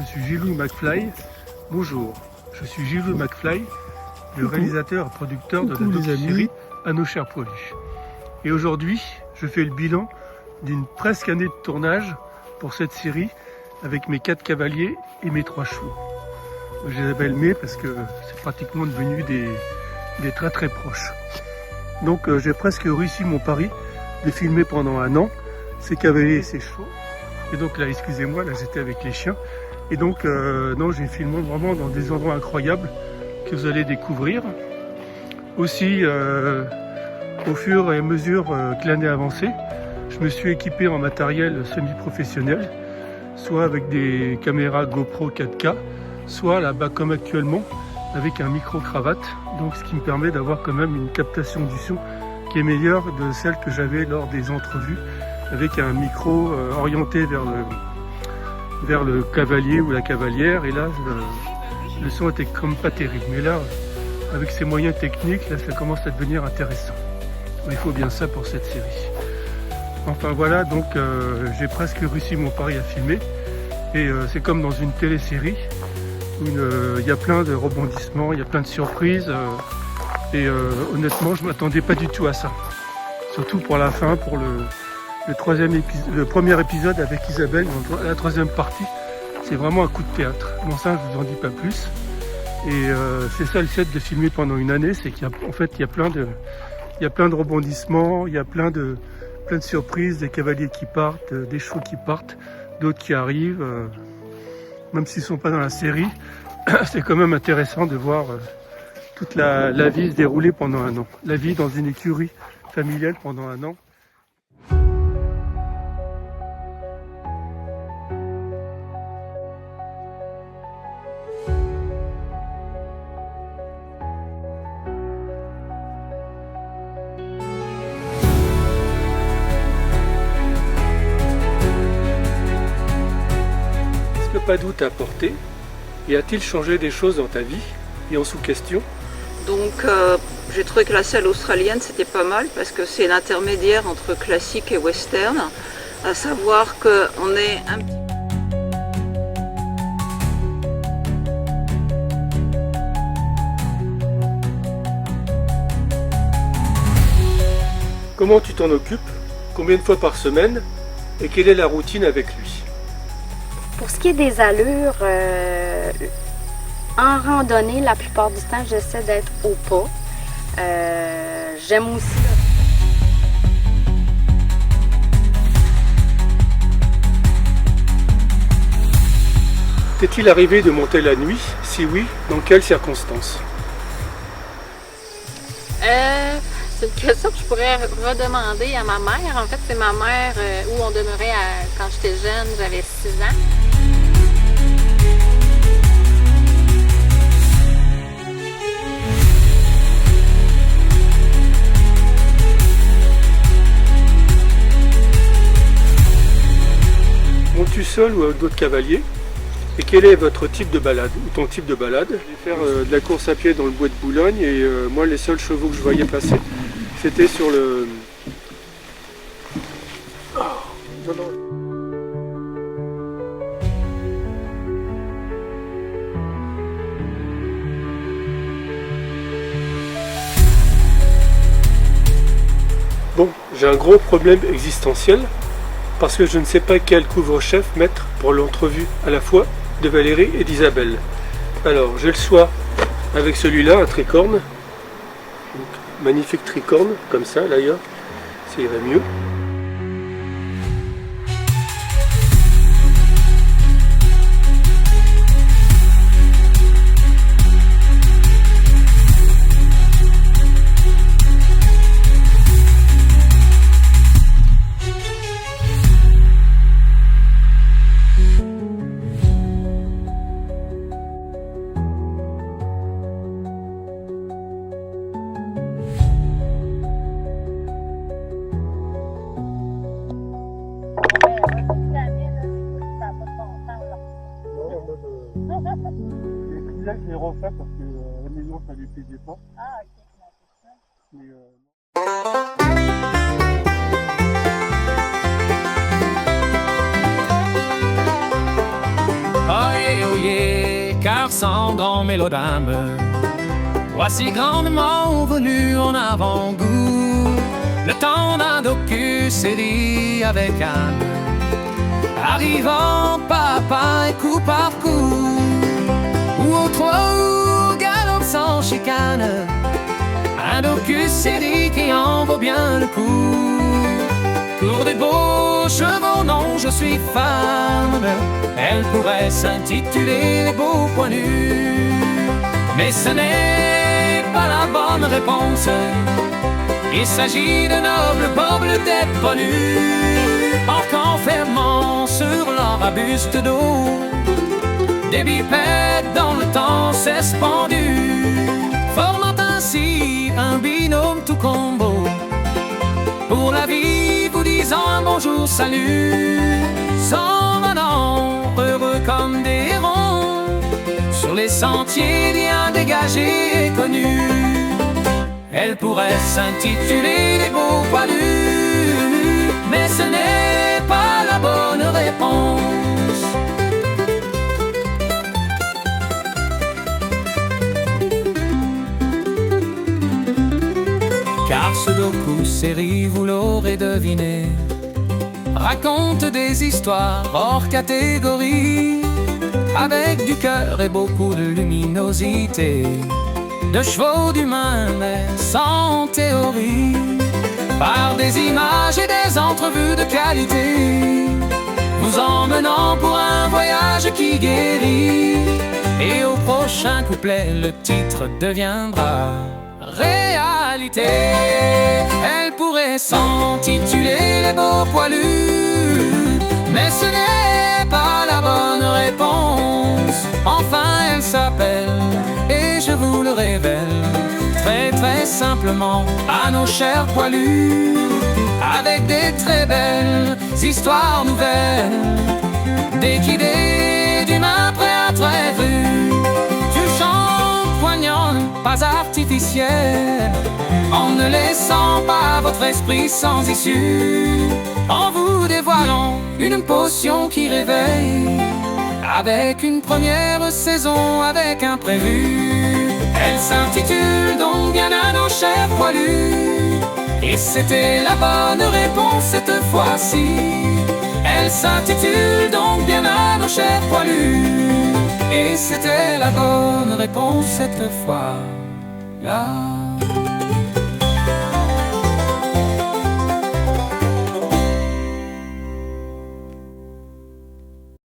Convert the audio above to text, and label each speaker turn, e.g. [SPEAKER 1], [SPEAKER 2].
[SPEAKER 1] suis Gilou McFly. Bonjour, je suis Gilou McFly, le réalisateur et producteur de la docu-série À nos chers poilus. Et aujourd'hui, je fais le bilan d'une presque année de tournage pour cette série avec mes 4 cavaliers et mes 3 chevaux. Je les appelle mes parce que c'est pratiquement devenu des très très proches. Donc j'ai presque réussi mon pari de filmer pendant un an ces cavaliers et ces chevaux. Et donc là, excusez-moi, là j'étais avec les chiens. Et donc, non, j'ai filmé vraiment dans des endroits incroyables que vous allez découvrir. Aussi, au fur et à mesure que l'année avançait, je me suis équipé en matériel semi-professionnel, soit avec des caméras GoPro 4K, soit là-bas comme actuellement, avec un micro-cravate. Donc, ce qui me permet d'avoir quand même une captation du son qui est meilleure de celle que j'avais lors des entrevues, avec un micro orienté vers le cavalier ou la cavalière, et là le son était comme pas terrible, mais là avec ces moyens techniques là ça commence à devenir intéressant. Mais il faut bien ça pour cette série. Enfin voilà, donc j'ai presque réussi mon pari à filmer, et c'est comme dans une télésérie où il y a plein de rebondissements, il y a plein de surprises, et honnêtement je m'attendais pas du tout à ça, surtout pour la fin, pour le premier épisode avec Isabelle, la troisième partie, c'est vraiment un coup de théâtre. Bon ça, je vous en dis pas plus. Et c'est ça le fait de filmer pendant une année, c'est qu'il y a plein de rebondissements, il y a plein de surprises, des cavaliers qui partent, des chevaux qui partent, d'autres qui arrivent. Même s'ils ne sont pas dans la série, c'est quand même intéressant de voir toute la vie se dérouler pendant un an. La vie dans une écurie familiale pendant un an. Padoue t'a apporté et a-t-il changé des choses dans ta vie et en sous-question?
[SPEAKER 2] Donc j'ai trouvé que la selle australienne c'était pas mal parce que c'est l'intermédiaire entre classique et western, à savoir qu'on est un petit...
[SPEAKER 1] Comment tu t'en occupes? Combien de fois par semaine? Et quelle est la routine avec lui?
[SPEAKER 3] Pour ce qui est des allures, en randonnée, la plupart du temps, j'essaie d'être au pas. J'aime aussi...
[SPEAKER 1] T'est-il arrivé de monter la nuit? Si oui, dans quelles circonstances?
[SPEAKER 4] C'est une question que je pourrais redemander à ma mère. En fait, c'est ma mère où on demeurait quand j'étais jeune, j'avais 6 ans.
[SPEAKER 1] Montes-tu seul ou avec d'autres cavaliers? Et quel est votre type de balade, ou ton type de balade? Je vais faire de la course à pied dans le bois de Boulogne, et moi les seuls chevaux que je voyais passer, c'était sur le... Oh, non, non. Bon, j'ai un gros problème existentiel, parce que je ne sais pas quel couvre-chef mettre pour l'entrevue à la fois de Valérie et d'Isabelle. Alors, j'ai le choix avec celui-là, un tricorne. Donc, magnifique tricorne, comme ça d'ailleurs, ça irait mieux. Là, je les refais parce que la maison, ça lui plaisait pas. Ah, ok. Mais,
[SPEAKER 5] Oh yeah. cœur sans grand mélodame. Voici grandement venu en avant-goût le temps d'un docu-série avec Anne, arrivant pas à pas et coup par coup, ou au trot, au galop sans chicane. Un docu-série qui en vaut bien le coup. Pour des beaux chevaux, non, je suis femme. Elle pourrait s'intituler Les beaux points nus. Mais ce n'est pas la bonne réponse. Il s'agit de nobles bobles des pas nus, en qu'enfermant sur leur arbuste d'eau des bipèdes dans le temps suspendus, formant ainsi un binôme tout combo. Pour la vie, vous disant un bonjour, salut, s'en venant, heureux comme des hérons, sur les sentiers bien dégagés et connus. Elle pourrait s'intituler Les beaux points nus, mais ce n'est pas la bonne réponse. Car ce docu-série, vous l'aurez deviné, raconte des histoires hors catégorie, avec du cœur et beaucoup de luminosité, de chevaux d'humains mais sans théorie, par des images et des entrevues de qualité, vous emmenant pour un voyage qui guérit. Et au prochain couplet, le titre deviendra réalité. Elle pourrait s'intituler Les beaux poilus, mais ce n'est pas la bonne réponse. Enfin, elle s'appelle, et je vous le révèle, très très simplement, à nos chers poilus, avec des très belles histoires nouvelles, d'équidés d'humains prêts à être vus, du chant poignant, pas artificiel, en ne laissant pas votre esprit sans issue, en vous dévoilant une potion qui réveille, avec une première saison, avec un prévu. Elle s'intitule donc bien à nos chers poilus, et c'était la bonne réponse cette fois-ci. Elle s'intitule donc bien à nos chers poilus, et c'était la bonne réponse cette fois-là.